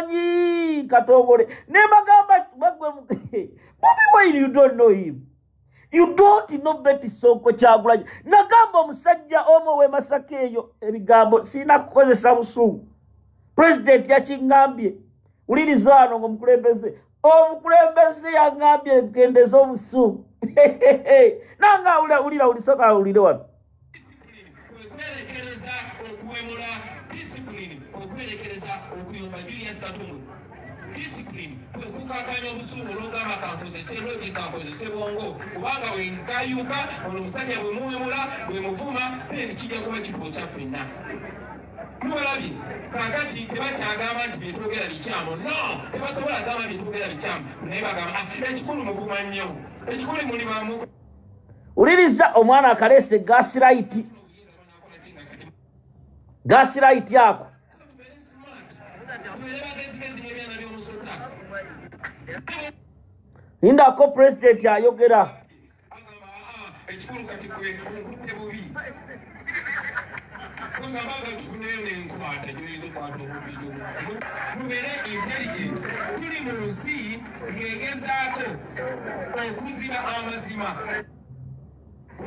simumanyi Katongole ne bagamba bagwe Bobi Wine you don't know him. You don't know Betty Sonko Kyagulanyi. Nagamba omusajja omo we Masaka eyo ebigambo sina kukozesa busungu. President yakingambye. Uliriza ano ngomukulembeze. Omukulembeze yangambye ngendeza obusungu. Nanga ulira ulisoka ulire wano. Okwerekereza okuwemula discipline okwerekereza okuyomba Julius Katumbi. Discipline kukakanya obusungu olwogamba kankozese logic kankozese bongo kubanga wenkayuka omusajja bwe muwemula bwe muvuma then kijja kuba kifo kyaffenna mubalabye kakati tebakyagamba nti byetwogera bikyamu no tebasobola agamba byetwogera bikyamu naye bagamba ekikulu muvuma nnyo ekikulu muli bamu uliriza omwana akalese gaslight yako Inda ko president ayogera ekikulu kati kwe okutte bubi kungabaga tufunene nkwata joyizo kwato bubi mubere intelligent tuli mu nsi ngegezaako okuziba amazima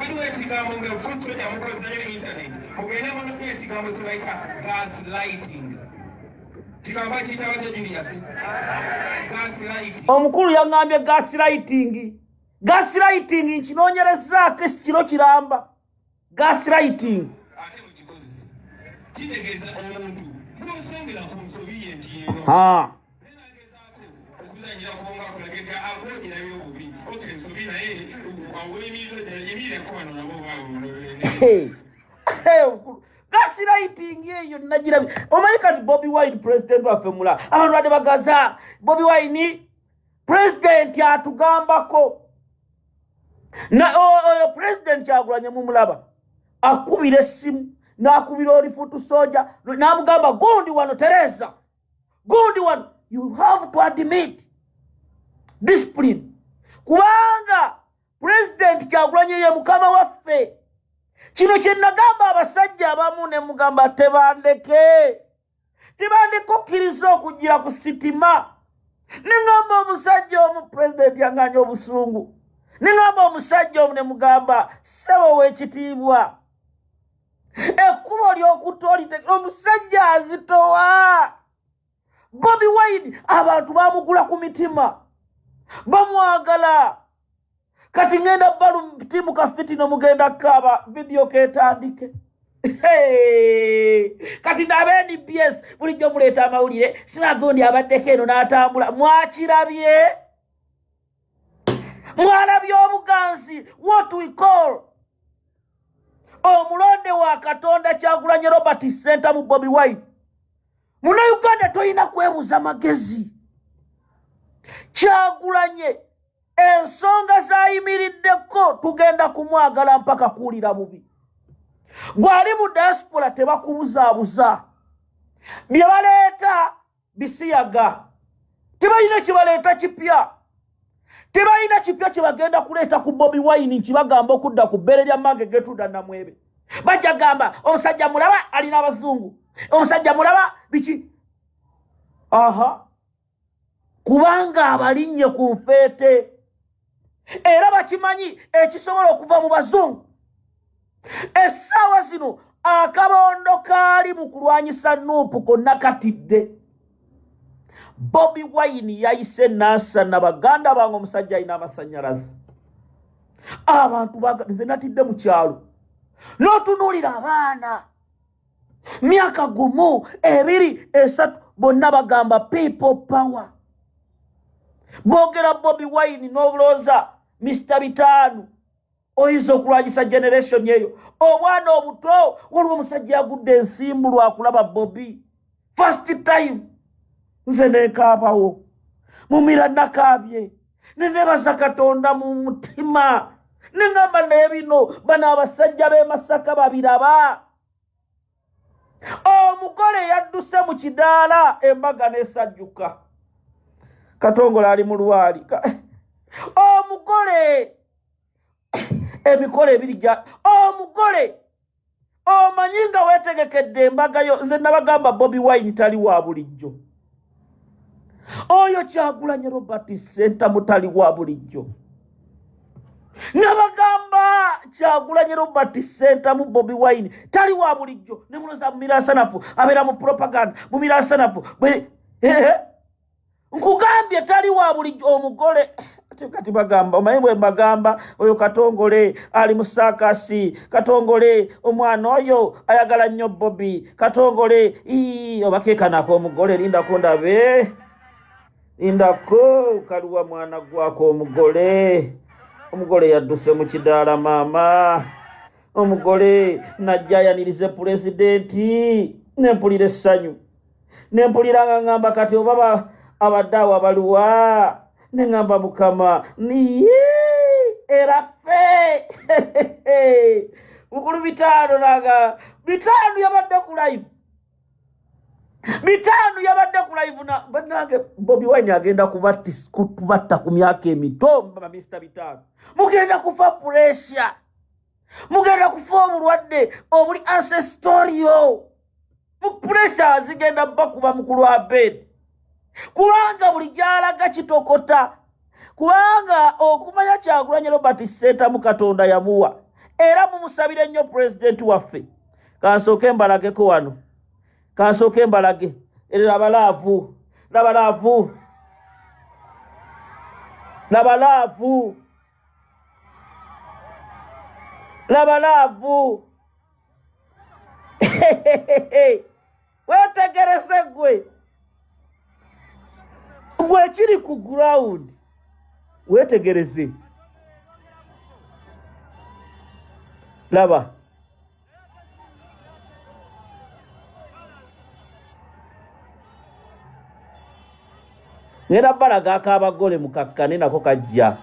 waliwo ekigambo nga futoja mukozesa internet mugende mu ekigambo kyebayita gaslighting kigambo kiyitibwa Julius gaslighting omukulu yangambye gaslighting nkinoonyerezaako ekiro kiramba gaslighting ate mukikozesa kitegeeza omuntu bw'osongera ku nsobi ye nti eno nenagezaako okuzanyira kubonga akulageta akwogera by'obubi oke ensobi naye awemirireko wano nabo gaslighting eyo nagirabi omanyi kati Bobi Wine president waffe mula abantu badde bagaza Bobi Wine president atugambako na oyo president Kyagulanyi mumulaba akubira essimu n'akubira olifutu soja n'amugamba gundi wano Teresa gundi wano you have to admit discipline kubanga president Kyagulanyi ye mukama waffe kino kye nagamba abasajja abamu ne mugamba tebandeke okkiriza okugira ku sitima nengamba omusajja omu president yanganya obusungu nengamba omusajja omu ne mugamba sebo w'ekitiibwa ekkubo ly'okutta omusajja azitowa Bobi Wine abantu bamugula ku mitima bamwagala kati ngenda balu timu kafiti no mugenda kaba video ketandike kati nabeni BS bulijjo muleta amawulire sinagondi abaddeko eno n'atambula mwakirabye mwalabye obuganzi what we call omulonde wa Katonda Kyagulanyi Robert Center mu Bobi Wine muna Uganda toyina kwebuza magezi Kyagulanyi ensonga zayimiriddeko tugenda kumwagala mpaka kuwulira bubi gwali mu diaspora tebakubuzaabuza bye baleeta bisiyaga tebalina kibaleeta kipya tebalina kipya kyebagenda kuleeta ku Bobi Wine nkibagamba okudda ku bbere lya mange Getruda Namwebe bajja gamba omusajja mulaba alina abazungu omusajja mulaba biki kubanga abalinnye ku nfeete era bakimanyi ekisobola okuva mu bazungu essaawa zino akabondo kaali mu kulwanyisa Nuupu konna katidde Bobi Wine yayise n'asana baganda bange omusajja alina amasannyalaze abantu nze natidde mu kyalo n'otunuulira abaana myaka gumu ebiri esatu bonna bagamba people power boogera Bobi Wine n'obulooza Mr. Bitanu oyinza okulwanyisa generation eyo obwana obuto waliwo omusajja yagudde ensimbu lwakulaba Bobi first time nze nenkaabawo mumira nakaabye nenebaza Katonda mu mutima nengamba naye bino bano abasajja b'e Masaka babiraba omugole yadduse mu kidaala embaga n'esajjuka Katongole ali mu lwali omugole emikolo ebirija omugole omanyi nga weetegekedde embaga yo nze nabagamba Bobi Wine tali wa bulijjo oyo Kyagulanyi Robert Ssentamu tali wa bulijjo. Nabagamba Kyagulanyi Robert Ssentamu Bobi Wine tali wa bulijjo. Ne munoza mu mirasanafu abeera mu propaganda mu mirasanafu nkugambye tali wa bulijjo. Omugole kati bagamba omayibwe bagamba oyo Katongole ali mu sakasi, Katongole omwana oyo ayagala nnyo Bobi, Katongole obakeekanako omugole lindako ndabe lindako kaluwa mwana gwako omugole yadduse mu kidaala maama. Omugole najja ayanirize pulezidenti nempulira essanyu nempulira nga ngamba kati oba abadde baluwa nengamba Mukama ni era fe mukulu bitano naga bitano yabadde ku live na banange Bobi Wine agenda kubatta ku myaka emito ba Mr. Bitano mugenda kufa pressure mugenda kufa obulwadde obuli ancestral mu pressure zigenda bakuba mukulu abed kubanga buli gyalaga kitokota kubanga okumanya Kyagulanyi Robert Ssentamu Katonda yamuwa era mumusabire nnyo president waffe. Kansooke mbalageko wano labalaavu wetegereze gwe kiri ku ground wetegereze laba ngenda balaga akabagole mukakkane nako kajja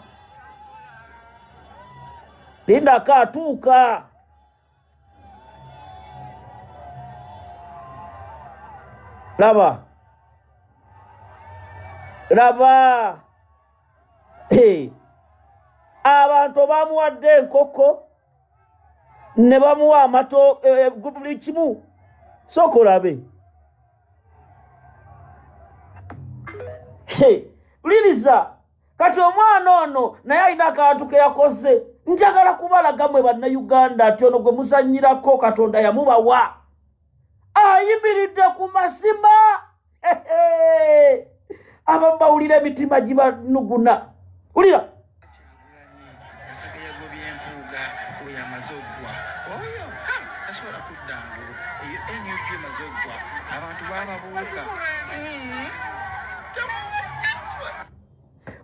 linda katuuka laba abantu bamuwadde enkoko ne bamuwa amato buli kimu sokolabe uliriza kati omwana ono naye alina akantu ke yakoze. Njagala kubalaga mwe bannayuganda ati ono gwe muzannyirako Katonda yamubawa ayimiridde ku masima abamu bawulira emitima gibanuguna. Ulira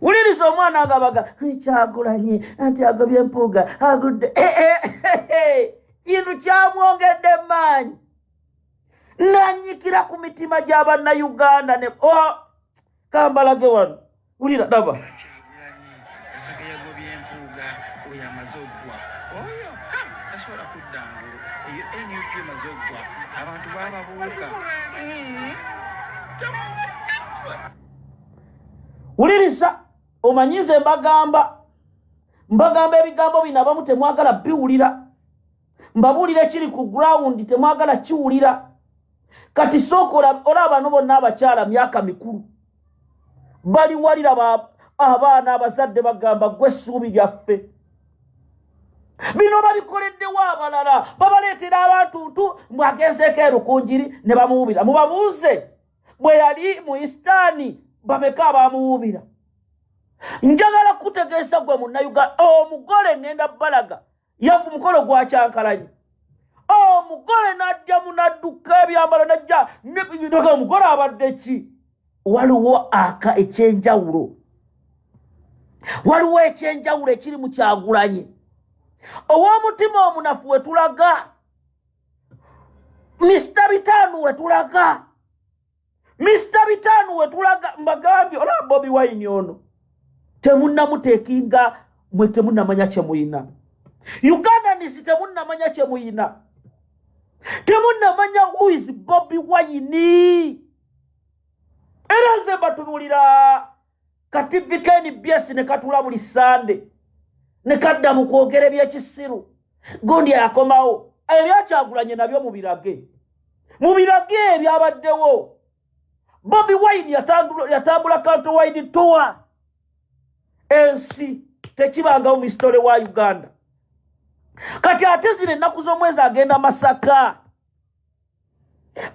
uliriza omwana agabaga Kyagulanyi anti agobye empuuga agudde kintu kyamwongedde maanyi nanyikira ku mitima gy'abannayuganda ne kambalage wano. Ulira daba uliriza omanyize mbagamba ebigambo bino abamu temwagala biwulira mbabuulira ekiri ku ground temwagala kiwulira. Kati sooka olaba bano bonna abakyala myaka mikulu bali walira abaana abazadde bagamba gwe essuubi lyaffe. Bino babikoleddewo abalala babaleetera abantuntu mwagenzeeko erukunjiri ne bamuwubira. Mubabuuze bwe yali mu Eastani bameka abamuwubira. Njagala kutegeeza gwe munnayuganda omugole ngenda balaga yavu mukolo gwa Kyankalanyi omugole najja munadduka ebyambalo najja nebinoga omugole abadde ki. Waliwo ekyenjawulo ekiri mu Kyagulanyi ow'omutima omunafu wetulaga Mr. Bitano wetulaga mbagambye olaba Bobi Wine ono temunnamuteekinga mwe temunnamanya kye muyina. Ugandans temunnamanya kye muyina. Temunnamanya who is Bobi Wine. Era nze batunulira kativi KNBS ne katula buli Sande ne kadda mu kwogera ebyekisiru gundi yakomawo ebya Kyagulanyi nabyo mubirage ebyabaddewo Bobi Wine yatambula countrywide tour. Ensi tekibanga mu story wa Uganda. Kati ate zino ennaku z'omwezi agenda Masaka.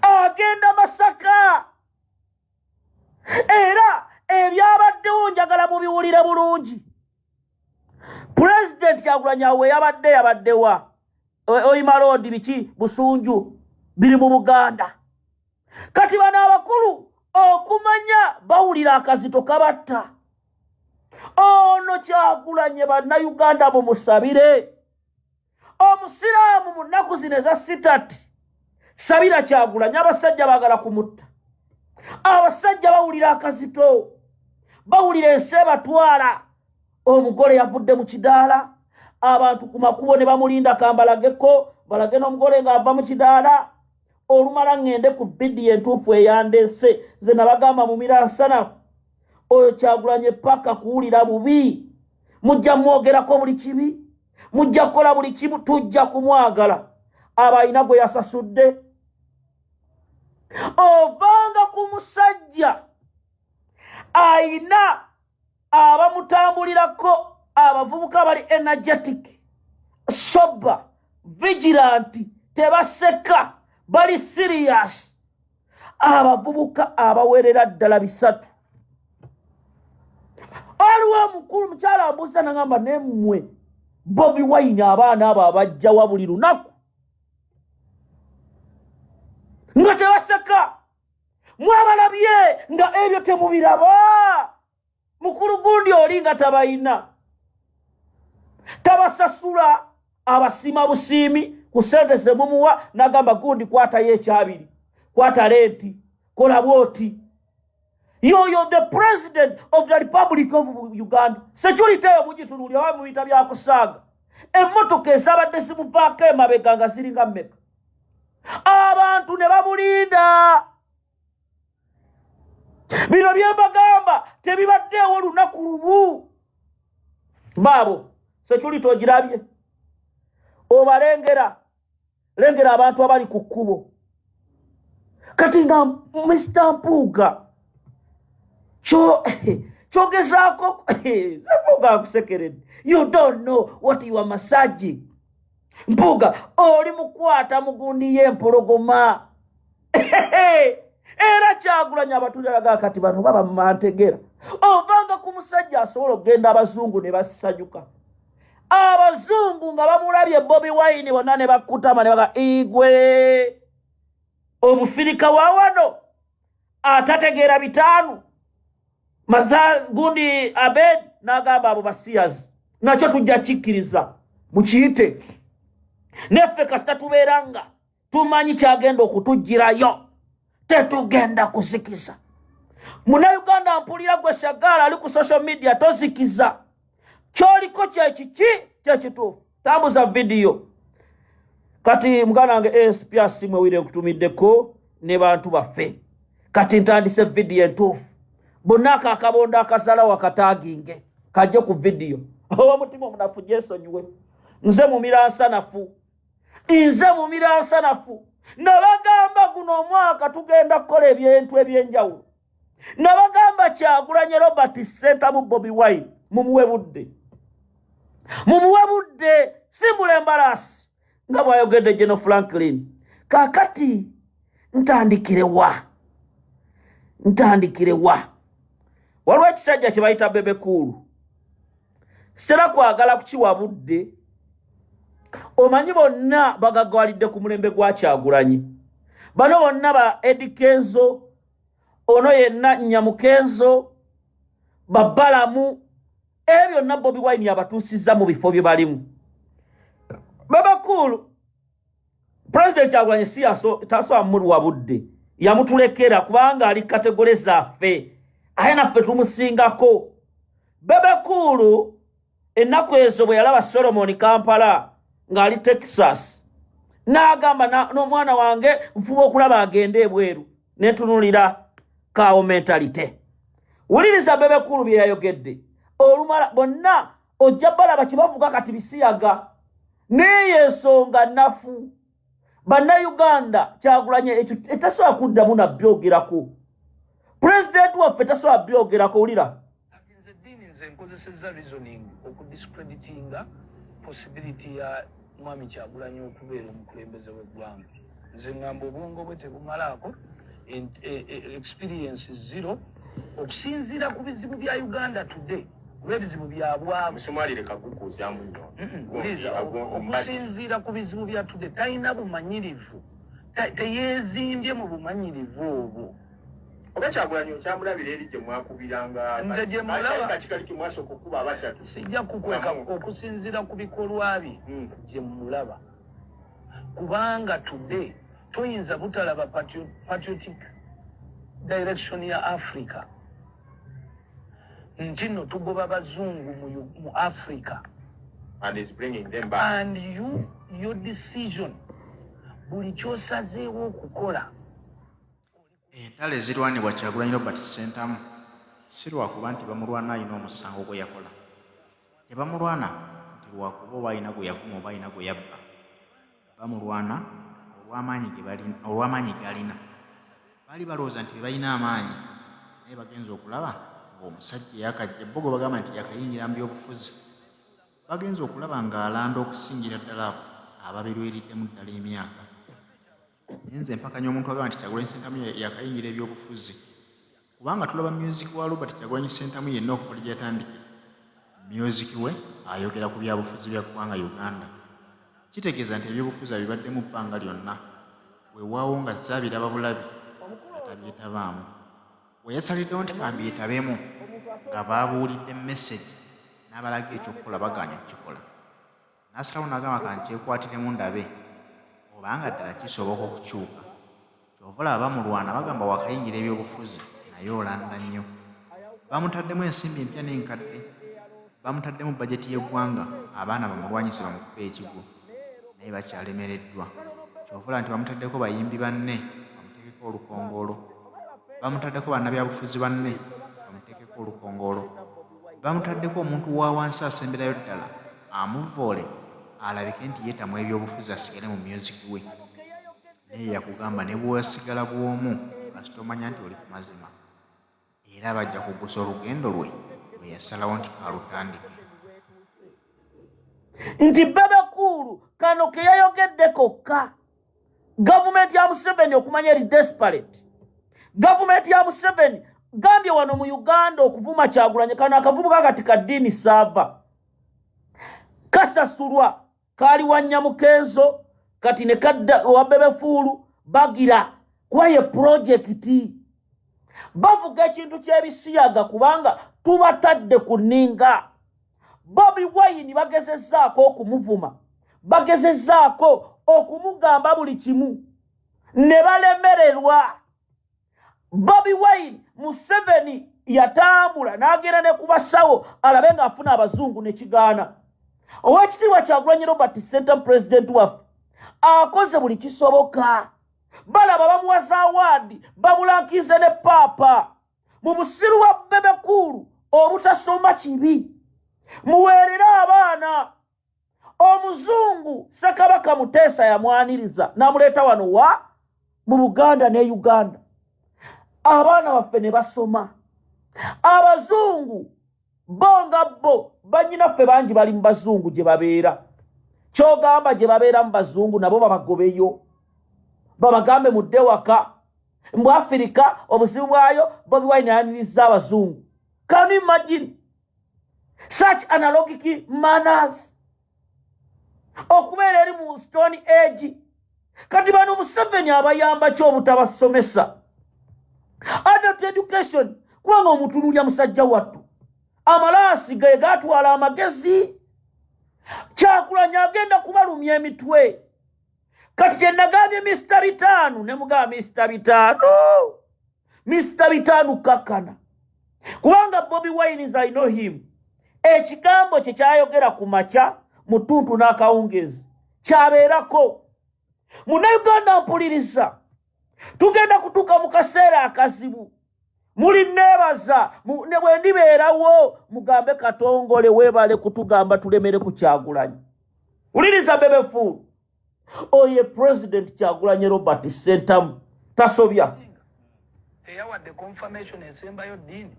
Agenda Masaka. Era ebyabaddewo njagala mubiwulire bulungi. President Kyagulanyi awe yabaddewa. Oyima Road biki Busunju biri mu Buganda. Kati bano abakulu okumanya bawulira akazito kabatta. Ono Kyagulanyi bannayuganda mumusabire. Omusiraamu mu nnaku zino eza sitati sabira Kyagulanyi, abasajja baagala kumutta. Abasajja bawulira akazito, bawulira ensi ebatwala. Omugole yavudde mu kidaala, abantu ku makubo ne bamulinda kambalageko, balage n'omugole ng'ava mu kidaala. Olumala ngende ku vidiyo entuufu eyandeese ze nabagamba mu Miransanafu. Oyo Kyagulanyi paka kuwulira bubi. Mujja mwogerako buli kibi, mujja kukola buli kimu, tujja kumwagala. Abayina gwe yasasudde. Ovanga ku musajja ayina abamutambulirako, abavubuka bali energetic, sober, vigilant, tebaseka, bali serious. Abavubuka abawerera ddala 3. Aliwo mukulu mukyala ambuuza n'agamba nemmwe Bobi Wine abaana abo abajjawa buli lunaku nga tebaseka, mwabalabye nga ebyo temubiraba. Mukulu gundi oli nga tabayina, tabasasula, abasima busiimi ku sente ze mumuwa, n'agamba gundi kwatayo ekyabiri, kwata lenti, kola bwoti. You're the president of the Republic of Uganda. Security mugitunuulira wa mu bita bya kusaaga. Emmotoka ezabadde zimuvaako emabega nga ziringa mmeka. Abantu ne bamulinda. Bino bye mbagamba tebibaddeewo lunaku lumu. Baabo, security ogirabye. Obalengera. Lengera abantu abali ku kkubo. Kati nga Mr. Mpuuga chogezaako Mpuuga akusekeredde. You don't know what you are massaging. Mpuuga oli mukwata mugundi y'empologoma. Era Kyagulanyi abatuliraga kati bano baba mantegera. Ovanga ku musajja asobola okugenda abazungu ne basanyuka. Abazungu nga bamulabye Bobi Wine bonna ne bakutama ne baga igwe. Omufirika wa wano atategeera 5. Gundi Abed n'agamba abo basiyazi. Nakyo tujja kikkiriza mukiyite. Neffe kasita tubeeranga tumanyi kyagenda okutujjirayo, tetugenda kuzikiza. Munnayuganda mpulira gwe Shagala ali ku social media tozikiza. Kyoliko kyekiki kyekituufu. Tambuza vidiyo. Kati muganda wange ASP asimwe wire nkutumiddeko ne bantu baffe. Kati ntandise vidiyo entuufu. Bonna akabonda akasala wakataaginge kajje ku vidiyo. Omutima omunafu gyesonyiwe. Nze mu Miransanafu. Nabagamba guno omwaka tugenda kukola ebintu ebyenjawulo. Nabagamba Kyagulanyi Robert Center mu Bobi Wine mumuwe budde. Si mulembalasi nga bw'ayogedde General Franklin. Kakati ntandikire wa. Waliwo ekisajja kye bayita Bebe Cool. Sera kwagala kukiwa budde. Omanyi bonna bagagwalidde ku mulembe gwa Kyagulanyi. Bano bonna ba Eddie Kenzo, ono yenna Nyamukenzo, Babalamu, ebyo na Bobi Wine yabatuusizza mu bifo bye balimu. Bebe Cool, President Kyagulanyi tasobola muluwa budde. Yamutulekera kubanga ali kategole zaffe. Ate naffe tumusingako. Bebe Cool ennaku ezo bwe yalaba Solomon Kampala ng'ali Texas. N'agamba n'omwana wange nfuba okulaba agende ebweru. Netunulira kawo mentalite. Wuliriza Bebe Cool bye yayogedde. Olumala bonna ojja balaba kibavuga kati bisiyaga. N'eyensonga nafu. Bannayuganda Kyagulanyi ekyo etasobola kuddamu nabyogerako. President waffe tasobola byogerako ulira. Nze dini nze nkozesezza reasoning okudiscreditinga possibility ya Mwami Kyagulanyi okubeera omukulembeze w'eggwanga. Nze ngamba obwongo bwe tebumalaako experience zero okusinziira ku bizibu bya Uganda today. Kubebizibu bya bwamu Somali leka kukuzamu nnyo. Okusinziira ku bizibu bya today talina bumanyirivu. Teyeezimbye mu bumanyirivu obwo. Oba Kyagulanyi okyamulabira eri gye mwakubiranga nze gye mulaba kikali kimwasooka okukuba abasatu. Sijja kukweka okusinziira ku bikolwa bye gye mulaba. Kubanga today toyinza butalaba patriotic direction ya Africa. Nchino tugoba bazungu mu Africa. And is bringing them back. And your decision buli kyosazeewo okukola. Entale ezirwanibwa Kyagulanyi Robert Ssentamu si lwakuba nti bamulwana alina omusango gwe yakola. Tebamulwana nti lwakuba oba alina gwe yavuma oba alina gwe yabba. Bamulwana olw'amaanyi g'alina. Baali balowooza nti balina amaanyi naye bagenza okulaba ng'omusajja yakajja bo gwe bagamba nti yakayingira mu byobufuzi. Bagenza okulaba ng'alanda okusingira ddala abo ababirweriddemu ddala emyaka. Nze mpakanya omuntu agamba nti Kyagulanyi Ssentamu yakayingira ebyobufuzi. Kubanga tulaba music wa Robert Kyagulanyi Ssentamu yenna okukola gye yatandikira. Music we ayogera ku byabufuzi bya ggwanga Uganda. Kitegeeza nti ebyobufuzi abibadde mu bbanga lyonna. Weewaawo nga zaabiraba bulabi atabyetabaamu. We yasaliddewo nti kambyetabeemu nga baabuulidde message n'abalaga ekyokukola bagaanya kukikola. N'asalawo n'agamba kankyekwatiremu ndabe obanga ddala kisoboka okukyuka. Kyova olaba bamulwana bagamba wakayingira ebyobufuzi naye olanda nnyo. Bamutaddemu ensimbi empya n'enkadde. Bamutaddemu bajeti y'eggwanga abaana bamulwanyise bamukuba ekigo naye bakyalemereddwa. Kyova olaba nti bamutaddeko bayimbi banne bamuteekeko olukongoolo. Bamutaddeko bannabyabufuzi banne bamuteekeko olukongoolo. Bamutaddeko omuntu wa wansi asemberayo ddala amuvoole alabike nti yeetamu ebyobufuzi asigale mu music we. Naye yakugamba ne bw'osigala bw'omu kasita omanya nti oli ku mazima. Era bajja kugusa olugendo lwe lwe yasalawo nti kalutandike. Nti Bebekulu kano ke yayogedde kokka. Gavumenti ya Museveni okumanya eri desperate. Gavumenti ya Museveni gambye wano mu Uganda okuvuma Kyagulanyi kano akavubuka kati kaddiini saava. Kasasulwa kali wa Nyamukenzo kati ne kadda wa Bebefulu bagira kwaye projekiti. Bavuga ekintu ky'ebisiyaga kubanga tubatadde ku nninga. Bobi Wine bagezezzaako okumuvuma. Bagezezzaako okumugamba buli kimu. Ne balemererwa. Bobi Wine Museveni yatambula n'agenda ne ku basawo alabe ng'afuna abazungu ne kigaana. Owekitiibwa Kyagulanyi Robert Ssentamu president waffe akoze buli kisoboka. Balaba bamuwaza awaadi bamulankize ne paapa. Mu busiru bwa Bebekulu obutasoma kibi. Muweerere abaana. Omuzungu Ssekabaka Muteesa yamwaniriza n'amuleeta wano mu Buganda ne Uganda. Abaana baffe ne basoma. Abazungu bonga bo bannyinaffe bangi bali mu bazungu gye babeera. Kyogamba gye babeera mu bazungu nabo babagobeyo. Babagambe mudde waka. Mu Afirika obuzibu bwayo Bobi Wine yaniriza abazungu. Can you imagine such analogic manners? Okubeera eri mu Stone Age. Kati bano Museveni abayamba ky'obutabasomesa. Adult education kubanga omutunulya musajja wattu. Amalaasi ge gatwala amagezi. Kyagulanyi agenda kubalumya emitwe. Kati kye nagambye Mr. Bitanu ne mugamba Mr. Bitanu. Mr. Bitanu kakana. Kubanga Bobi Wine is I know him. Ekigambo kye kyayogera ku makya mu Ttuntu n'akawungezi. Kyabeerako. Munnayuganda mpuliriza. Tugenda kutuuka mu kaseera akazibu. Muli neebaza ne bwe ndibeerawo mugambe Katongole weebale kutugamba tulemere ku Kyagulanyi. Uliriza Bebefulu. Oye President Kyagulanyi Robert Ssentamu tasobya. teyawadde confirmation esembayo ddiini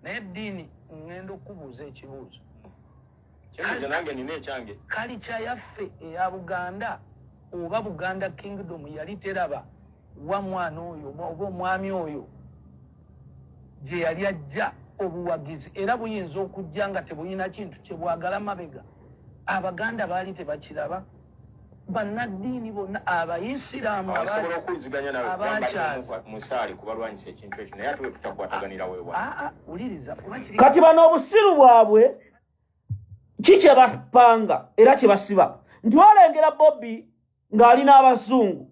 naye ddiini ŋŋenda okubuuza ekibuuzo kyebuuzo nange nina ekyange kalica yaffe eya Buganda oba Buganda Kingdom yali teraba wa mwana oyo oba omwami oyo gye yali ajja obuwagizi era buyinza okujja nga tebulina kintu kyebwagala mabega Abaganda baali tebakiraba bannaddiini bonna abayisiraamu abasobola okuwuliziganya nawe musaali kubalwanyisa ekintu ekyo naye ate tutakwataganira weewa wuliriza kati bano obusiru bwabwe ki kye bapanga era kye basiba nti walengera Bobby ng'ali n'abazungu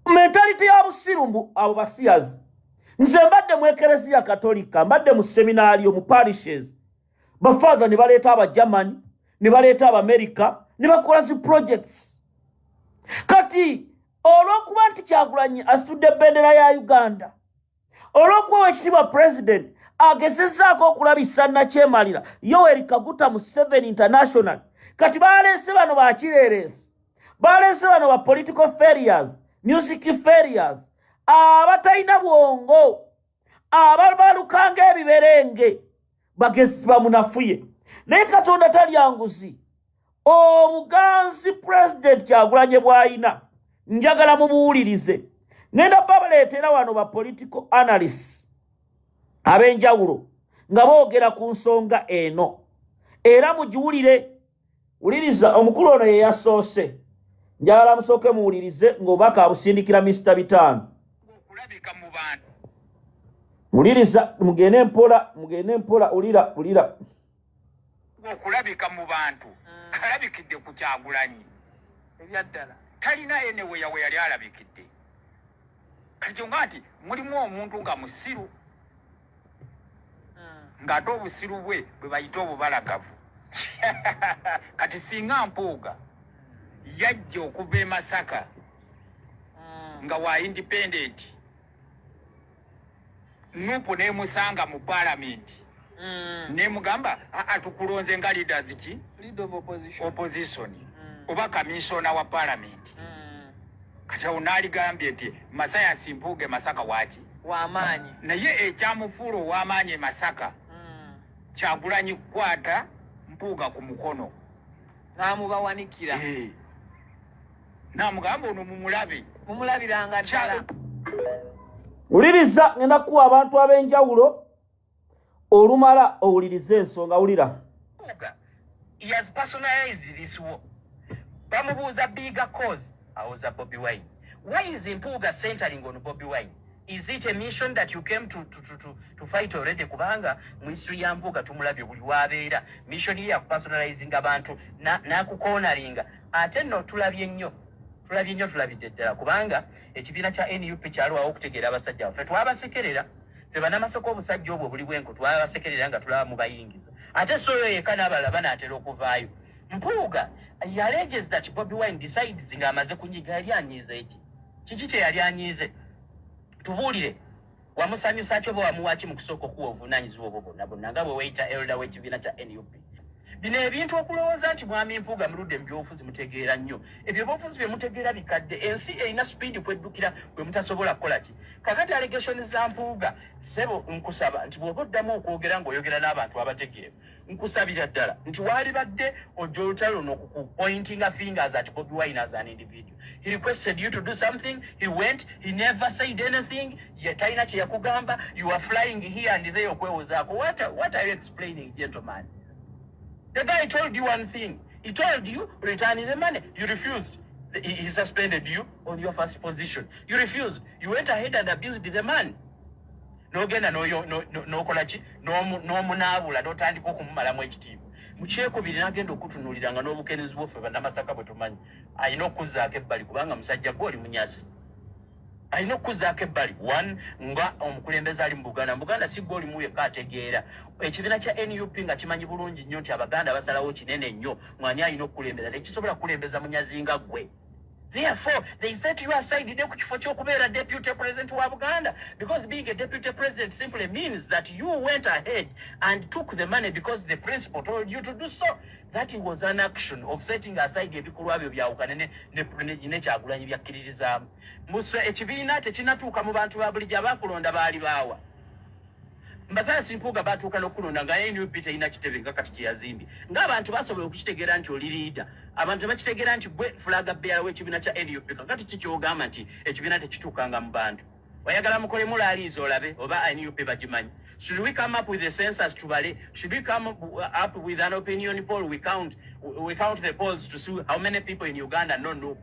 mentality ya busiru abo basiyazi nze mbadde mu ekereziya katolika mbadde mu seminario mu parishes bafather ne baleeta aba Germany ne baleeta aba America ne bakola zi projects kati olw'okuba nti Kyagulanyi asitudde bendera ya Uganda olw'okuba ekitiibwa president agezezaako okulabisa nakyemalira Yoweri Kaguta mu 7 International kati baleese bano bakireeresi baleese bano ba political failures music failures abatalina bwongo ababalukanga ebiberenge bagezi bamunafuye naye Katonda talya nguzi obuganzi president Kyagulanyi bw'ayina njagala mubuwulirize ngenda babaleetera wano ba political analysts ab'enjawulo nga boogera ku nsonga eno era mugiwulire wuliriza omukulu ono ye yasoose njagala musooke muwulirize ng'obaka abusindikira Mr. Bitano okulabika mu bantu muliriza mugende mpola ulira okulabika mu bantu alabikidde ku Kyagulanyi ebyaddala talina ene we yali alabikidde kati nga nti mulimu omuntu nga musiru ng'ate obusiru bwe bayita obubalagavu kati singa Mpuuga yajja okuva e Masaka nga wa independent Nuupu nemusanga mu parliament nemugamba atukulonze nga leaders ki leader of opposition oba kamisona wa parliament kati awo n'aligambye nti Masayasi Mpuuga Masaka waki w'amaanyi naye ekyamufuula ow'amaanyi Masaka Kyagulanyi kukwata Mpuuga ku mukono n'amubawanikira n'amugamba ono mumulabiranga ddala wuliriza ngenda kuwa abantu ab'enjawulo olumala owulirize ensonga wulira he has personalized this war bamubuuza bigger cause awuza Bobi Wine why is Mpuuga centering on Bobi Wine is it a mission that you came to fight already kubanga mu history ya Mpuuga tumulabye buli wabeera mission ye ya personalizing abantu n'akukonaringa ate nno tulabye nnyo tulabidde ddala kubanga ekibiina kya NUP kyalwawo okutegeera abasajja baffe twabasekerera tebanamasoko obusajja obwo buli bwenko twabasekerera nga tulaba mu bayingiza ate soyo yekka n'abalala banaatera okuvaayo Mpuuga alleges that Bobi Wine decides ng'amaze kunyiga yali anyiize kiki kye yali anyiize tubuulire wamusanyusa ki oba wamuwaki mu kusooka okuwa obuvunaanyizibwa obwo bonna nga bwe weyita elda w'ekibiina kya NUP bino ebintu okulowooza nti mwami Mpuuga muludde mu byobufuzi mutegeera nnyo ebyo byobufuzi bye mutegeera bikadde ensi erina sipiidi kweddukira bwe mutasobola kukola ki kakati allegation za Mpuuga sebo nkusaba nti bw'oba oddamu okwogera ng'oyogera n'abantu abategeevu nkusabira ddala nti waali badde ojja olutalo luno pointing fingers at Bobi Wine as an individual he requested you to do something he went he never said anything ye talina kye yakugamba you are flying here and there okwewozaako what are you explaining gentleman the guy told you one thing he told you return the money you refused he suspended you on your first position you refused you went ahead and abused the man n'ogenda n'okola ki n'omunaabula n'otandika okumumalamu ekitiibwa mu kyekubiri n'agenda okutunuuliranga n'obukeneezi bwaffe bannamasaka bwe tumanyi alina okuzzaako ebbali kubanga musajja gwe oli munyasi alina okuzzaako ebbali one nga omukulembeze ali mu Buganda si gwe olimu yekka ategeera ekibiina kya NUP nga kimanyi bulungi nnyo nti Abaganda basalawo kinene nnyo mwani alina okukulembeza tekisobola kukulembeza munyazi nga ggwe Therefore, they set you aside a deputy president of Uganda, because being a deputy president simply means that you went ahead and took the money because the principal told you to do so. That was an action of setting aside the Bikurabio Yaukane Nechagulan Yakirizam. Musa Echivina, Techinatuka Mubantu Ablijavakulonda Balibawa. Mbakasi mpuga batuuka n'okulonda nga NUP terina kitebenga kati kyeyazimbi ng'abantu basobola okukitegeera nti oli liida abantu bakitegeera nti gwe fulaga beera w'ekibiina kya NUP kakati kikyogamba nti ekibiina tekituukanga mu bantu oyagala mukole mulaaliiza olabe oba NUP bagimanyi. Should we come up with a census tubale? Should we come up with an opinion poll? We count the polls to see how many people in Uganda know.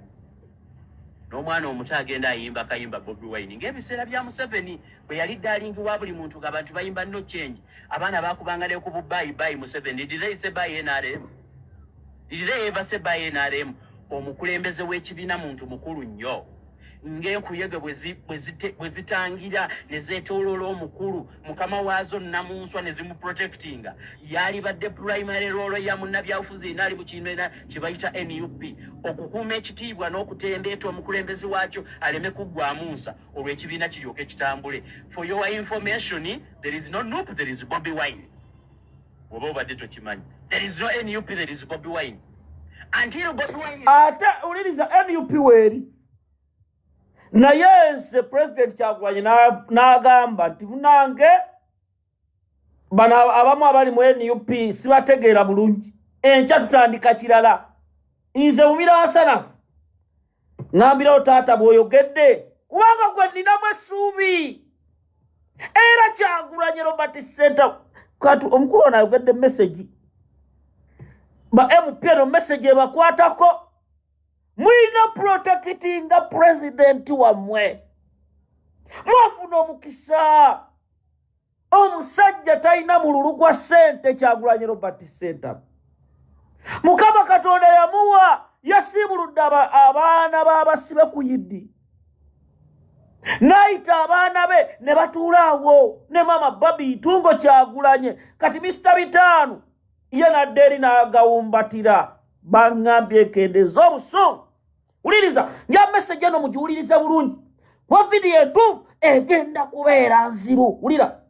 N'omwana omuto agenda ayimba kayimba Bobi Wine ng'ebiseera bya Museveni bwe yali ddaalingibwa buli muntu ng'abantu bayimba no change abaana baakubangale ku bubayi Museveni. Did they say buy NRM? Did they ever say buy NRM? Omukulembeze w'ekibiina muntu mukulu nnyo ng'enkuyege bwe zitangira ne zeetooloola omukulu mukama waazo nnamunswa ne zimuprotectinga yali badde primary role ya munnabyabufuzi enaali mu kibiina kye bayita NUP okukuuma ekitiibwa n'okutendeeta omukulembeze waakyo aleme kuggwamu nsa olw'ekibiina kiryoke kitambule. For your information, there is no NUP, there is Bobi Wine. Oba obadde tokimanyi. There is no NUP, there is Bobi Wine. Until Bobi Wine ate uliriza NUP weeri naye nze President Kyagulanyi n'agamba nti munange bano abamu abali mu NUP sibategeera bulungi enkya tutandika kirala. Nze mumiransanafu ngambirawo taata bw'oyogedde kubanga gwe nninamu essuubi era Kyagulanyi Robert Center kati omukulu ono ayogedde message ba MP no message ebakwatako mwina protecting the president wamwe mwafuna omukisa omusajja talina mululu gwa ssente Kyagulanyi Robert Center. Mukama Katonda yamuwa yasiibuludde abaana b'abasibe ku yiddi n'ayita abaana be ne batuula awo ne mama Babi Itungo Kyagulanyi kati Mr. Bitaanu ye nadde eri n'agawumbatira baŋŋambye ekendeeza obusungu. Uliriza nja message eno mugiwulirize bulungi wa video etu egenda kubeera nzibu. Ulira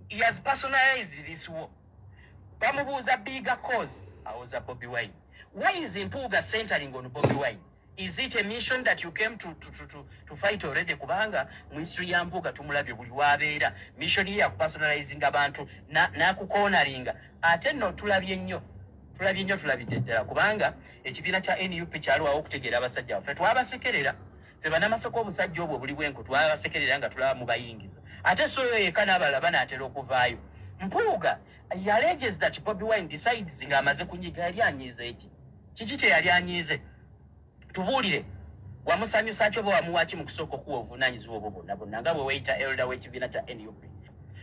he has personalized this war. Bamubuuza bigger cause awoza Bobi Wine. Why is Mpuuga centering on Bobi Wine? Is it a mission that you came to fight already? Kubanga mu history ya Mpuuga tumulabye buli wabeera mission ya personalizing abantu na kukonaringa ate no tulabye nnyo tulabidde ddala kubanga ekibiina kya NUP kyaliwo okutegeera abasajja baffe twabasekerera tebanamasoko obusajja obwo buli bwenku twabasekerera nga tulaba mu bayingiza ate soyo yeka n'abalala banaatera okuvaayo. Mpuuga alleges that Bobi Wine decides ng'amaze kunyiga yali anyiize kiki kye yali anyiize tubuulire wamusanyusa ki oba wamuwaki mu kusooka okuwa obuvunaanyizibwa obwo bonna nga bwe weyita elder w'ekibiina kya NUP.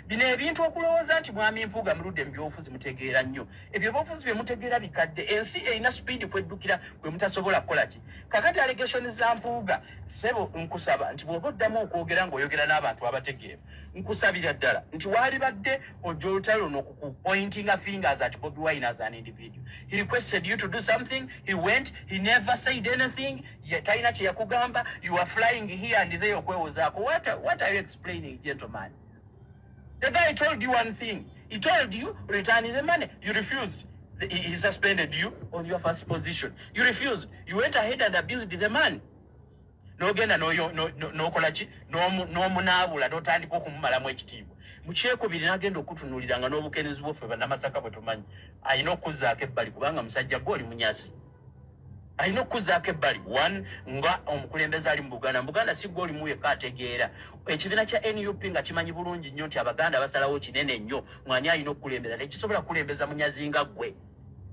Bino ebintu okulowooza nti mwami Mpuuga muludde mu byobufuzi mutegeera nnyo ebyobufuzi bye mutegeera bikadde ensi erina speedi kweddukira kwe mutasobola kukola ki. Kakati allegation za Mpuuga sebo nkusaba nti bw'oba oddamu okwogera ng'oyogera n'abantu abategeera nkusabira ddala nti waali badde ojja olutalo n'okupointinga fingers at Bobi Wine as an individual. He requested you to do something, he went, he never said anything, talina kye yakugamba, you are flying here and there okwewozaako. What are you explaining, gentleman? The guy told you one thing. He told you, return the money. You refused. He suspended you on your first position. You refused. You went ahead and abused the man. No genda no kolachi no munabula no tandika okumumalamu ekitiibwa. Mukyekubiri n'agenda okutunuuliranga n'obukeneezi bwaffe bannamasaka bwe tumanyi. Alina okuzzaako ebbali kubanga musajja gwe oli munyasi. Alina okuzzaako ebbali one nga omukulembeze ali mu Buganda si gwe olimu yekka ategeera ekibiina kya NUP nga kimanyi bulungi nnyo nti Abaganda basalawo kinene nnyo mwani alina okukulembeza tekisobola kukulembeza munyazi nga ggwe.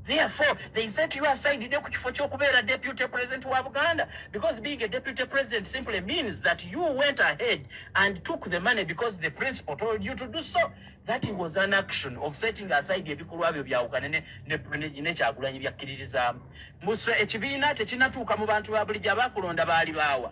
Therefore, they set you aside ku kifo ky'okubeera deputy president wa Buganda, because being a deputy president simply means that you went ahead and took the money because the principal told you to do so. That was an action of setting aside ebikolwa byo byawukane ne Kyagulanyi byakkiririzaamu. Musa ekibiina tekinatuuka mu bantu ba bulijjo abakulonda baali baawa.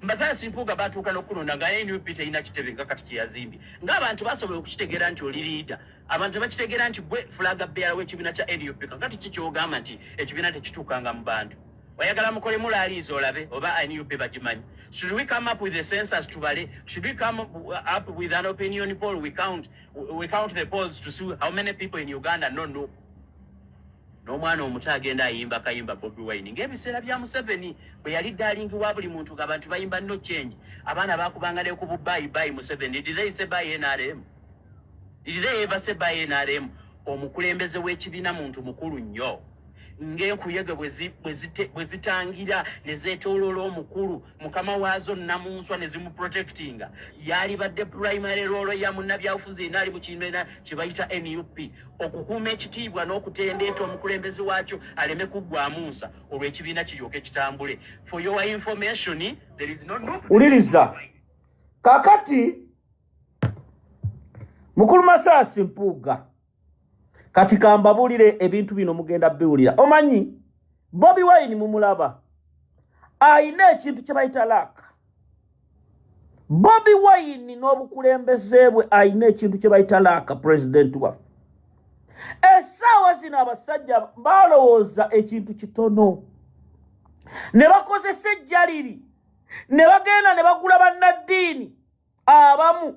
Mbakasi Mpuuga batuuka n'okulonda nga NUP terina kitebenga kati kyeyazimbi ng'abantu basobola okukitegeera nti oli liida abantu bakitegeera nti gwe fulaga beera w'ekibiina kya NUP kakati kikyogamba nti ekibiina tekituukanga mu bantu. oyagala mukole mulaliiza olabe oba NUP bagimanyi. Should we come up with a census to Bale? Should we come up with an opinion poll? We count the polls to see how many people in Uganda no. N'omwana omuto agenda ayimba kayimba Bobi Wine ng'ebiseera bya Museveni bwe yali daalingiwa buli muntu ng'abantu bayimba no change abaana baakubanga ne ku bye Museveni. Did they say bye NRM? Did they ever say bye NRM? Omukulembeze w'ekibiina muntu mukulu nnyo ng'enkuyege bwe zitangira ne zeetooloola omukulu mukama waazo nnamunswa ne zimuprotectinga yali badde primary role ya munnabyabufuzi enaali mu kibiina kye bayita NUP okukuuma ekitiibwa n'okutendeeta omukulembeze waakyo aleme kuggwamu nsa olw'ekibiina kiryoke kitambule. For your information, there is no uliriza kakati mukulu Mathias Mpuuga kati kambabulire ebintu bino mugenda biwulira. Omanyi Bobi Wine mumulaba ayina ekintu kye bayita laka. Bobi Wine n'obukulembeze bwe ayina ekintu kye bayita laka. President wa essaawa zino abasajja balowooza ekintu kitono ne bakozesa ejjaliri ne bagenda ne bagula bannaddiini abamu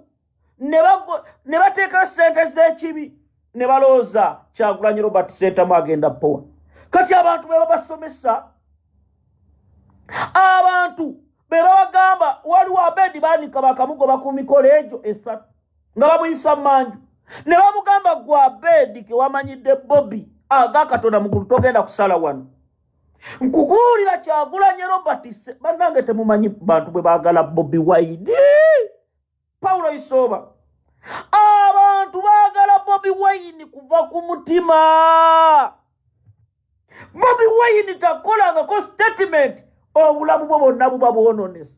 ne bateeka ssente z'ekibi ne balooza Kyagulanyi Robert Ssentamu agenda powa. Kati abantu be babasomesa abantu be babagamba waliwo Abedi baanika bakamugoba ku mikolo egyo esatu nga bamuyisa manju ne bamugamba gwe Abedi ke wamanyidde Bobi aga Katonda mugulu togenda kusala wano nkukuwulira Kyagulanyi Robert bannange temumanyi bantu bwe baagala Bobi Wine. Paulo Isoba abantu baagala Bobi Wine kuva ku mutima. Bobi Wine takolangako statement obulamu bwo bonna buba bwononesa.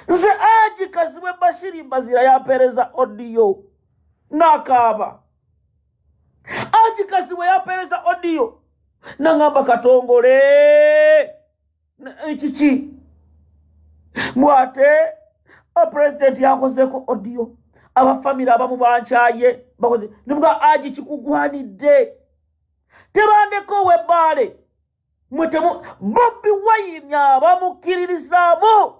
Nze Aji Kazibwe Bashiri Mbazira yapereza audio n'akaaba. Aji Kazibwe yapereza audio n'angamba katongole ekiki mwate president yakozeko audio abafamily abamu bankyaye bakoze nibwa Aji kikugwanidde tebandeko webale mwetemu Bobi Wine abamukiririzaamu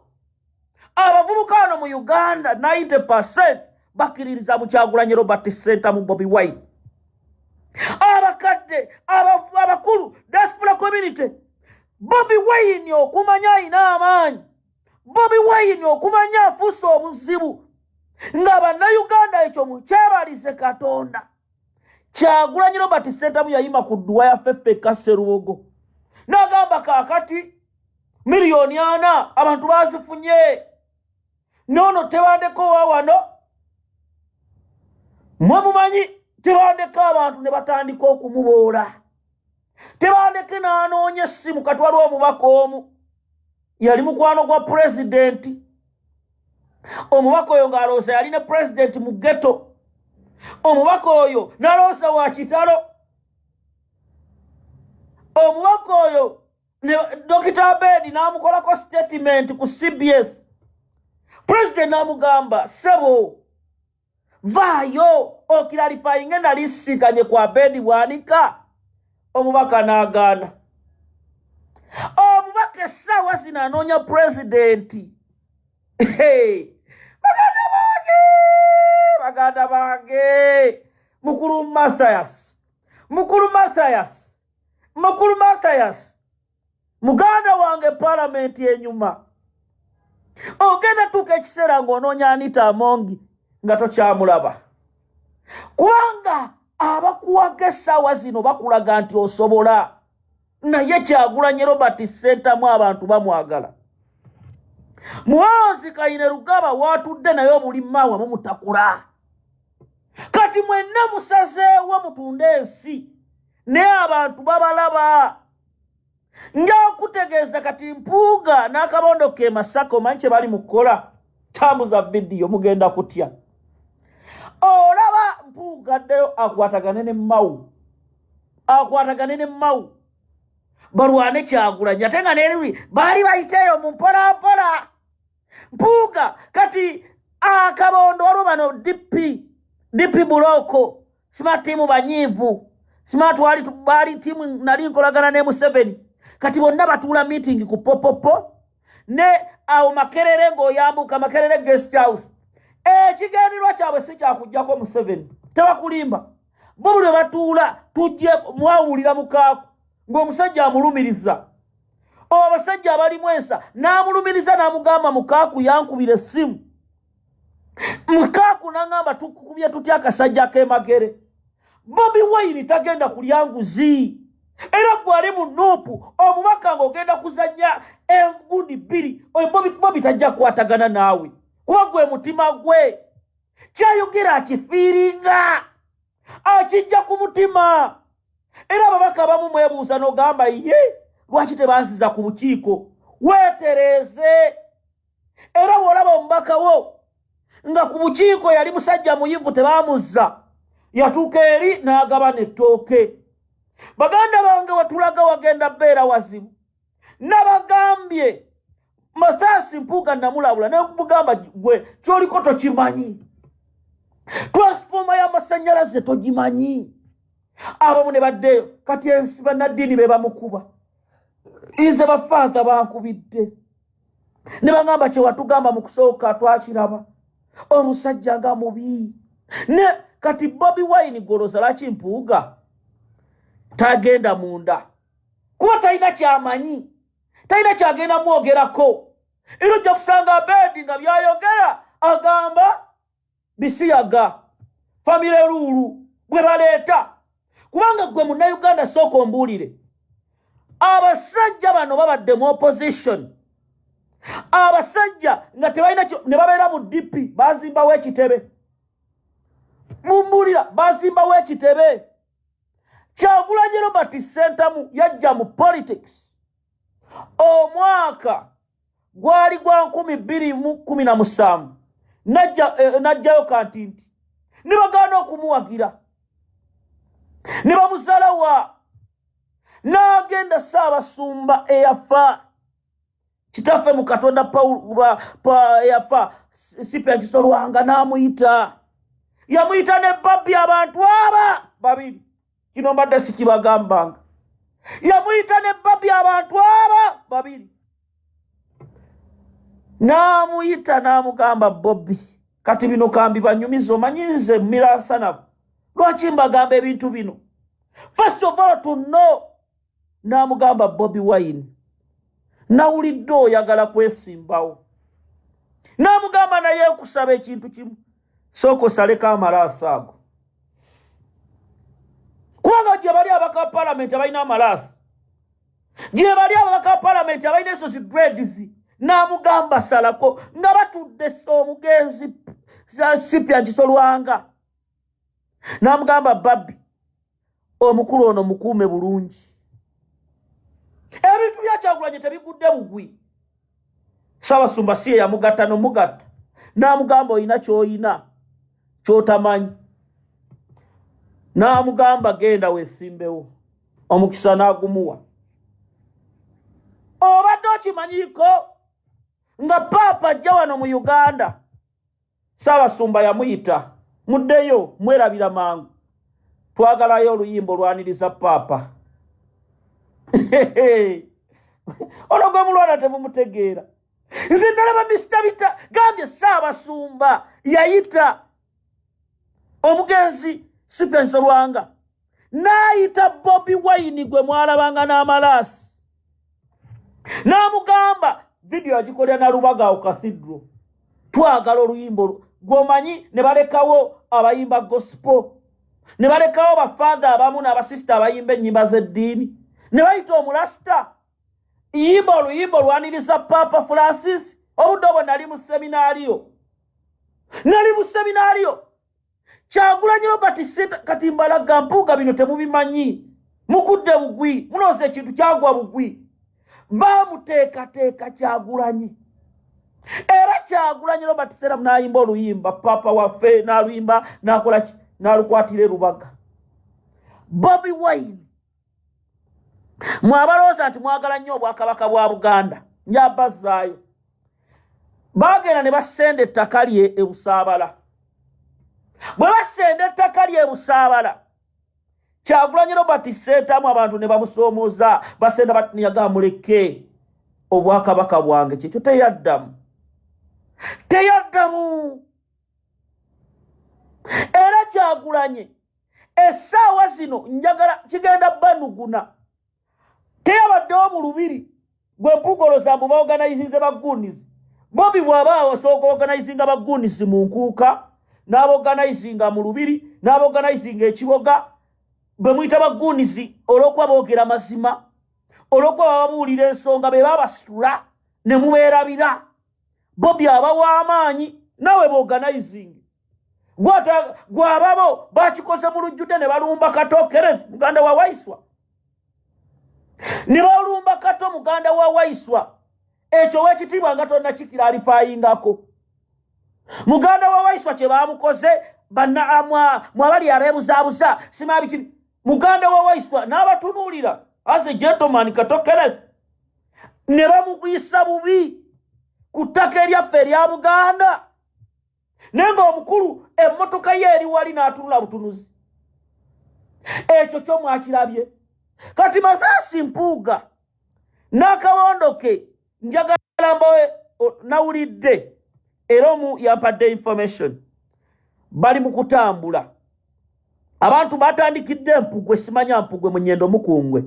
abavubuka mu Uganda 90% bakiririza mu Kyagulanyi Robert Ssentamu Bobi Wine. Abakadde abakulu diaspora community Bobi Wine okumanya ina amaanyi. Bobi Wine okumanya afusa obuzibu nga bannayuganda ekyo mukyabalize Katonda. Kyagulanyi Robert Ssentamu yayima ku dduwa ya Ffeffe Kasserubogo n'agamba kaakati miliyoni 4 abantu bazifunye nono tebandeko wawano mwe mumanyi tebandeko abantu ne batandika okumuboola tebandeke n'anoonya essimu katwalwa omubaka omu yali mukwano gwa pulezidenti omubaka oyo ng'aloosa yali ne pulezidenti mu ghetto omubaka oyo n'aloosa wa kitalo omubaka oyo Dr. Abedi n'amukolako statement ku CBS. President n'amugamba sebo vaayo okiralifying ngenda lisikanye kwa Abedi bwanika omubaka n'agaana. Omubaka essaawa zino anoonya pulezidenti. Baganda bange Mukulu Mathias muganda wange parliament enyuma ogenda tuka ekiseera ng'onoonya Anita Amongi nga tokyamulaba kubanga abakuwaga essaawa zino bakulaga nti osobola naye Kyagulanyi Robert Ssentamu abantu bamwagala. Muhoozi Kainerugaba watudde naye obulimaawa mumutakula kati mwenna musazeewo mutunde ensi naye abantu babalaba. Njakutegeeza kati Mpuuga n'akabondo ke Masaka omanyi kye bali mukola tambuza video mugenda kutya. Olaba Mpuuga ddeyo akwatagane ne Mmawu balwane Kyagulanyi ate nga n'eri baali bayiteeyo mu mpolampola. Mpuuga kati akabondo waliwo bano DP Buloko Smart Team banyiivu Smart baali tiimu nali nkolagana ne Museveni kati bonna batuula meeting ku popopo ne awo Makerere ng'oyambuka Makerere guest house ekigendererwa kyabwe si kyakujjako Museveni tebakulimba bo buli batuula tujje mwawulira mukaaku ng'omusajja amulumiriza abasajja abalimu ensa n'amulumiriza n'amugamba mukaaku yankubira essimu mukaaku n'angamba tukukubye tutya akasajja k'Emagere Bobi Wine tagenda kulya nguzi era gwali mu nuupu omubaka ng'ogenda kuzanya engundi bbiri oyo Bobi tajja kukwatagana naawe kuba gwe mutima gwe kyayogera akifiiringa akijja ku mutima era ababaka abamu mwebuuza n'ogamba ye lwaki tebansiza ku bukiiko weetereeze era bw'olaba omubaka wo nga ku bukiiko yali musajja muyivu tebaamuzza yatuuka eri n'agaba n'ettooke baganda bange wetulaga wagenda bbeera wazibu nabagambye Mathias Mpuuga namulabula ne mugamba gwe kyoliko tokimanyi transforma y'amasannyalaze togimanyi abamu ne baddeyo kati ensi bannaddiini be bamukuba nze bafaanta bankubidde ne bagamba kye watugamba mu kusooka twakiraba omusajja nga mubi ne kati Bobi Wine goloza laki Mpuuga tagenda munda kuba talina kyamanyi talina kyagenda mwogerako era ojja kusanga Abedi nga byayogera agamba bisiyaga famire luulu bwe baleeta kubanga gwe munnayuganda sooka ombuulire abasajja bano babadde mu opposition abasajja nga tebalina ne babeera mu DP bazimbawo ekitebe mumbuulira bazimbawo ekitebe Kyagulanyi Robert Ssentamu yajja mu politics omwaka gwali gwa 2017 najjayo kantinti ne bagaana okumuwagira ne bamuzalawa n'agenda Ssaabasumba eyafa kitaffe mu Katonda eyafa Sipya Kisolwanga n'amuyita yamuyita ne Babbi abantu aba babiri kino mbadde sikibagambanga yamuyita ne Babbi abantu aba babiri n'amuyita n'amugamba Bobby kati bino kambi banyumiza omanyi nze mirasanafu lwaki mbagamba ebintu bino first of all to know n'amugamba Bobi Wine nawulidde oyagala kwesimbawo n'amugamba naye kusaba ekintu kimu sooka osaleko amalaasa ago kubanga gye bali abaka palamenti abalina amalaasa gye bali abaka palamenti abalina esosi dreads n'amugamba salako nga batudde omugenzi Sipya Kisolwanga n'amugamba Babbi omukulu ono mukuume bulungi ebintu bya Kyagulanyi tebigudde bugwi Ssaabasumba si ye yamugatta n'omugatta n'amugamba oyina ky'oyina ky'otamanyi n'amugamba genda weesimbewo omukisa n'agumuwa obadde okimanyiiko nga paapa ajja wano mu Uganda Ssaabasumba yamuyita muddeyo mwerabira mangu twagalayo oluyimba olwaniriza paapa ono gwe mulwana temumutegeera nze nalaba Mr. Bita gambye Ssaabasumba yayita omugenzi Sipya Kisolwanga n'ayita Bobi Wine gwe mwalabanga n'amalaasi n'amugamba video agikolera na Lubagawo Cathedral twagala oluyimbo gwomanyi ne balekawo abayimba gospel ne balekawo bafather abamu n'abasista abayimba ennyimba z'eddiini ne bayita omulasita yimba oluyimbo lwaniriza Papa Francis obudde obwo nali mu seminaariyo Kyagulanyi Robert Ssentamu kati mbalaga Mpuuga bino temubimanyi mugudde bugwi munooza ekintu kyagwa bugwi baamuteekateeka Kyagulanyi era Kyagulanyi Robert Ssentamu n'ayimba oluyimba Papa waffe n'aluyimba n'akola ki n'alukwatira Lubaga Bobi Wine mwabalooza nti mwagala nnyo obwakabaka bwa Buganda nyabazzaayo baagenda ne basenda ettaka lye e Busaabala bwe basenda ettaka lye e Busaabala Kyagulanyi Robert Sentamu abantu ne bamusoomoza basenda batniyaga muleke obwakabaka bwange kyekyo teyaddamu era Kyagulanyi essaawa zino njagala kigenda banuguna teyabaddewo mu lubiri gwe mpugoloza mbu baorganizinze baggunizi Bobi bw'abaawo asooka organizinga baggunizi mu nkuuka n'abaorganizinga mu lubiri n'abaorganizinga ekiboga bwe muyita baggunizi olw'okuba boogera mazima olw'okuba bababuulira ensonga be babasitula ne mubeerabira Bobi abawa amaanyi nawe boorganizinga gwababo bakikoze mu lujjudde ne balumba Kato Kenneth muganda wa Waiswa ne balumba Kato muganda wa Waiswa ekyo wekitiibwa nga tonna kikira alifayingako muganda wa Waiswa kye baamukoze mwabali abeebuzaabuza simabikiri muganda wa Waiswa n'abatunuulira as a gentleman Kato Kenneth ne bamugwisa bubi ku ttaka eryaffe erya Buganda naye ng'omukulu emmotoka ye eri wali n'atunula butunuzi ekyo kyo mwakirabye kati Masasi Mpuuga n'akabondo ke njagala mbawe nawulidde era omu yampadde information bali mu kutambula abantu batandikidde Mpugwe simanya Mpugwe mu Nnyendo Mukungwe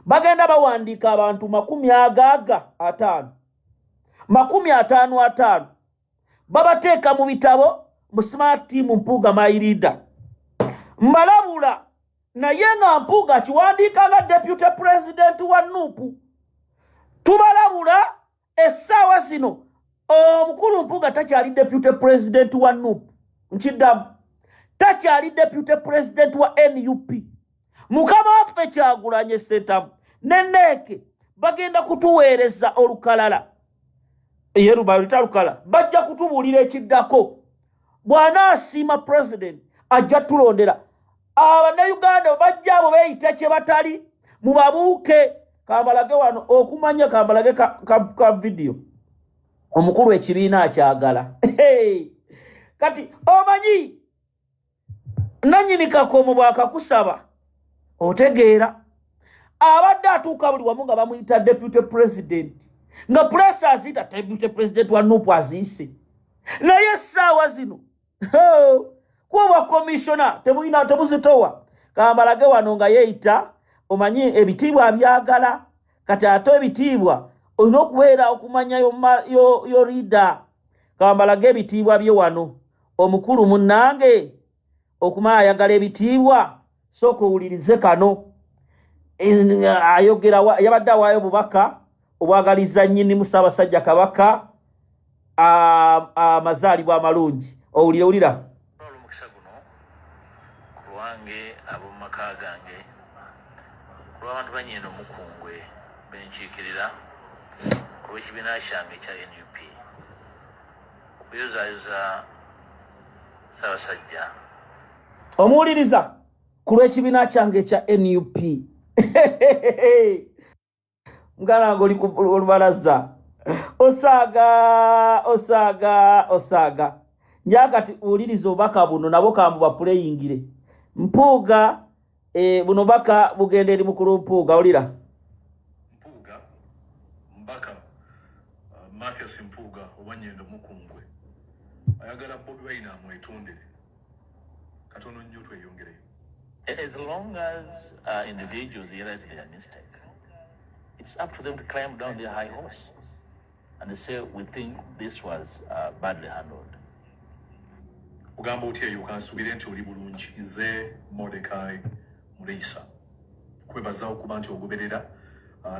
bagenda bawandiika abantu 50 babateeka mu bitabo mu smart team Mpuuga my leader mbalabula naye nga Mpuuga kiwandiika nga deputy president wa Nuupu tubalabula essaawa zino omukulu Mpuuga takyali deputy president wa Nuupu nkiddamu takyali deputy president wa NUP mukama waffe Kyagulanyi Sentamu nenneeke bagenda kutuweereza olukalala yerubalita lukala bajja kutubuulira ekiddako bw'anaasiima president ajja tulondera Abannayuganda bajja abo beeyita kye batali mubabuuke kambalage wano okumanya kambalage ka video omukulu ekibiina akyagala kati omanyi nannyini Kakomo bw'akakusaba otegeera abadde atuuka buli wamu nga bamuyita deputy president nga presa aziyita deputy president wa Nuupu aziise naye essaawa zino kuba commissioner temuzitowa kambalage wano nga yeeyita omanyi ebitiibwa byagala kati ate ebitiibwa olina okubeera okumanya yo leader kambalage ebitiibwa bye wano omukulu munnange okumala ayagala ebitiibwa sooka owulirize kano ayogera yabadde awaayo bubaka obwagaliza nnyini Ssaabasajja Kabaka amazaalibwa amalungi owulira omukisa guno ku lwange ab'omu maka gange ku lw'abantu ba Nnyendo Mukungwe benkiikirira ku lw'ekibiina kyange ekya NUP okuyozaayoza Ssaabasajja omuwuliriza ku lw'ekibiina kyange ekya NUP muganda wange oli ku lubalaza osaaga njakati uwuliriza obubaka buno nabo kambu bapuleyingire Mpuuga buno baka bugenda eri mukulu Mpuuga olira Mpuuga mbaka Mathias Mpuuga owa Nnyendo Mukungwe ayagala Bobi Wine amwetondere katono nnyo tweyongereyo. As long as individuals realize their mistake, it's up to them to climb down their high horse and they say, we think this was badly handled. Ugamba otya yukansubire nti oli bulungi nze Mordecai Muleisa kwebaza okuba nti ogoberera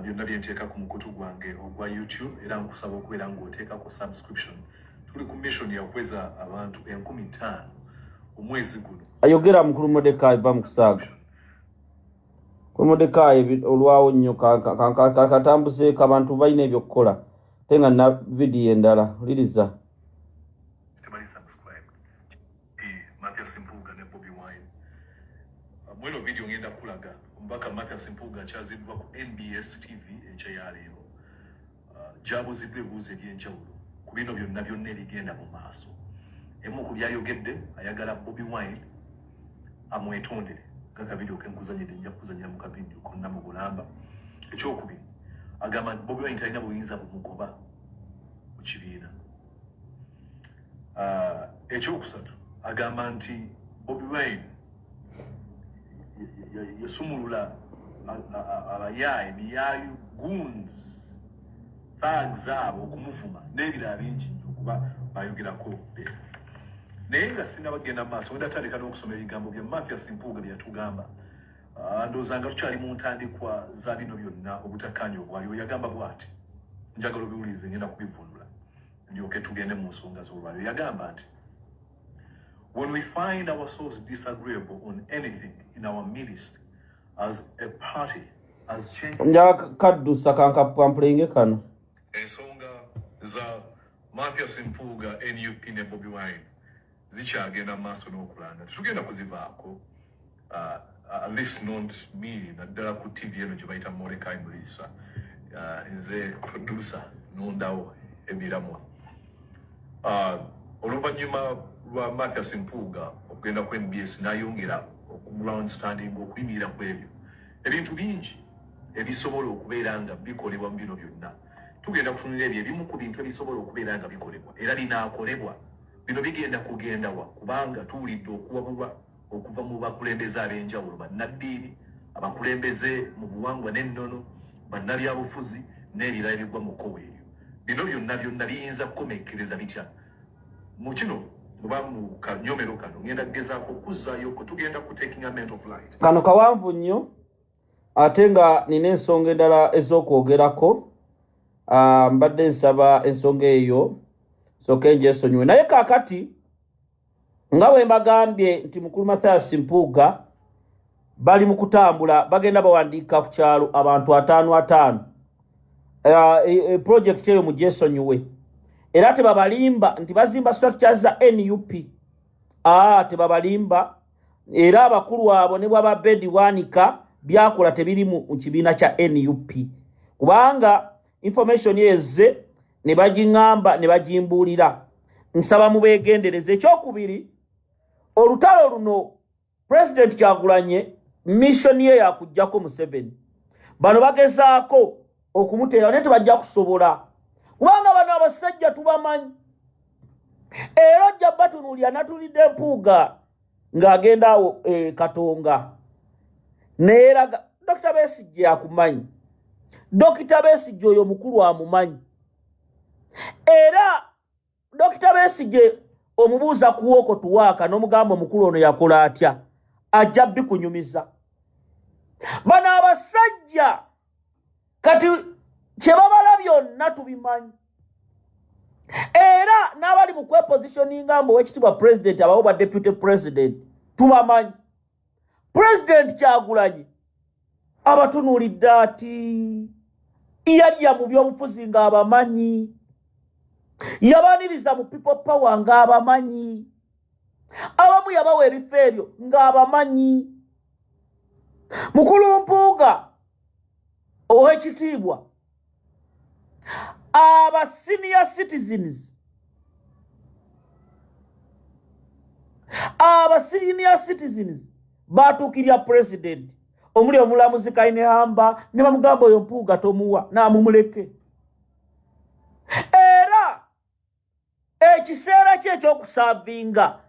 byonna byenteeka ku mukutu gwange ogwa YouTube era nkusaba okubeera ng'oteekako subscription. Tuli ku mission ya kweza abantu 50,000 omwezi guno. Ayogera mukulu Mordecai bamukusaaga ku Mordecai olwawo nnyo katambuseeko abantu balina ebyokukola tenga na video endala liriza Mathias Mpuuga ne Bobi Wine. Mweno video ngenda kulaga mbaka Mathias Mpuuga akyaziddwa ku NBS TV ekyaleero. Jabuziddwa ebibuuzo eby'enjawulo ku bino byonna ebigenda mu maaso. Emu ku byayogedde ayagala Bobi Wine amwetondere kaka video kenkuzanyira nja kuzanyira mu kabidio konna mu bulamba ekyokubiri agamba Bobi Wine talina buyinza bumugoba mu kibiina ekyokusatu agamba nti Bobi Wine yasumulula abayaye niyayu goons thugs abo okumuvuma n'ebirala bingi okuba bayogerako be naye nga singa bagenda maaso wenda tandika n'okusoma ebigambo bya Mathias Mpuuga bye yatugamba ndowooza nga tukyali mu ntandikwa za bino byonna obutakkaanya obwaliwo yagamba bw'ati njagala obiwulirize ngenda kubivundula ndyoke tugende mu nsonga z'olwaliwo yagamba nti when we find ourselves disagreeable on anything in our midst as a party as change kaddusa kankampulenge kano ensonga za Mathias Mpuuga NUP ne Bobi Wine zikyagenda maaso n'okulanda tetugenda kuzivaako at least not me naddala ku TV eno gye bayita Mordecai Mulisa nze producer nondawo emiramwa oluvannyuma lwa Mathias Mpuuga okugenda ku NBS n'ayongera okuground standing okuyimirira ku ebyo ebintu bingi ebisobola okubeera nga bikolebwa mu bino byonna tugenda kutunula ebyo ebimu ku bintu ebisobola okubeera nga bikolebwa era binaakolebwa bino bigenda kugendawa kubanga tuwulidde okuwabulwa okuva mu bakulembeze ab'enjawulo bannaddiini abakulembeze mu buwangwa n'ennono bannabyabufuzi n'ebirala ebigwa mu kkowe eryo bino byonna biyinza kukomekkereza bitya mu kino oba mu kanyomero kano ngenda kugezaako okuzzaayo ko tugenda ku taking a mental flight kano kawanvu nnyo ate nga nina ensonga endala ez'okwogerako mbadde nsaba ensonga eyo soke njesonyiwe naye kaakati nga bwe mbagambye nti mukulu Mathias Mpuuga bali mu kutambula bagenda bawandiika ku kyalo abantu 5 project eyo mu jesonyiwe era tebabalimba nti bazimba structure za NUP tebabalimba era abakulu abo ne bwaba bedi wanika byakola tebiri mu kibiina kya NUP kubanga information yeze ne bagingamba ne bagimbuulira nsaba mu beegendereze ekyokubiri olutalo luno President Kyagulanyi mission ye yakujjako Museveni bano bagezaako okumuteera naye tebajja kusobola kubanga bano abasajja tubamanyi era ojja batunuulya natulidde Mpuuga ng'agenda awo Katonga neeraga Dr. Besigye akumanyi Dr. Besigye oyo mukulu amumanyi era Dr. Besigye omubuuza kuwoko tuwaaka n'omugamba omukulu ono yakola atya ajja bikunyumiza bano abasajja kati kye babala byonna tubimanyi era n'abali mu kwepositioninga mbu owekitiibwa president abawo ba deputy president tubamanyi President Kyagulanyi abatunuulidde ati yalya mu by'obufuzi ng'abamanyi yabaniriza mu people power ng'abamanyi abamu yabawa ebifo ebyo ng'abamanyi mukulu Mpuuga owekitiibwa aba senior citizens batuukirya president omuli omulamuzi Kayinehamba ne bamugamba oyo Mpuuga tomuwa naamumuleke era ekiseera kye ekyokusaavinga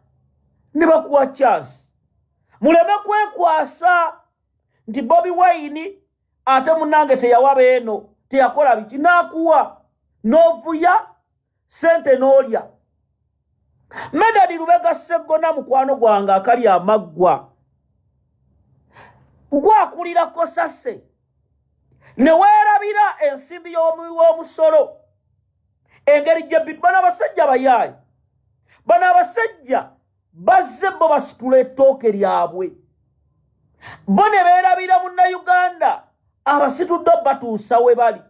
ne bakuwa chance muleme kwekwasa nti Bobi Wine ate munange teyawa beeno teyakola biki n'akuwa n'ovuya sente n'olya Medadi Lubega Sseggona mukwano gwange akali amaggwa gwakulirako sase ne weerabira ensimbi y'omusolo engeri gye bano abasajja bayaayi bano abasajja bazze bo basitula ettooke lyabwe bo ne beerabira munnayuganda abasitudde batuusa we bali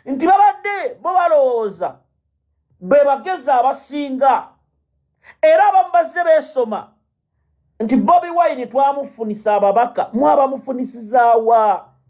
nti babadde bo balowooza be bagezi abasinga era abamu bazze beesoma nti Bobi Wine twamufunisa ababaka mwabamufunisizaawa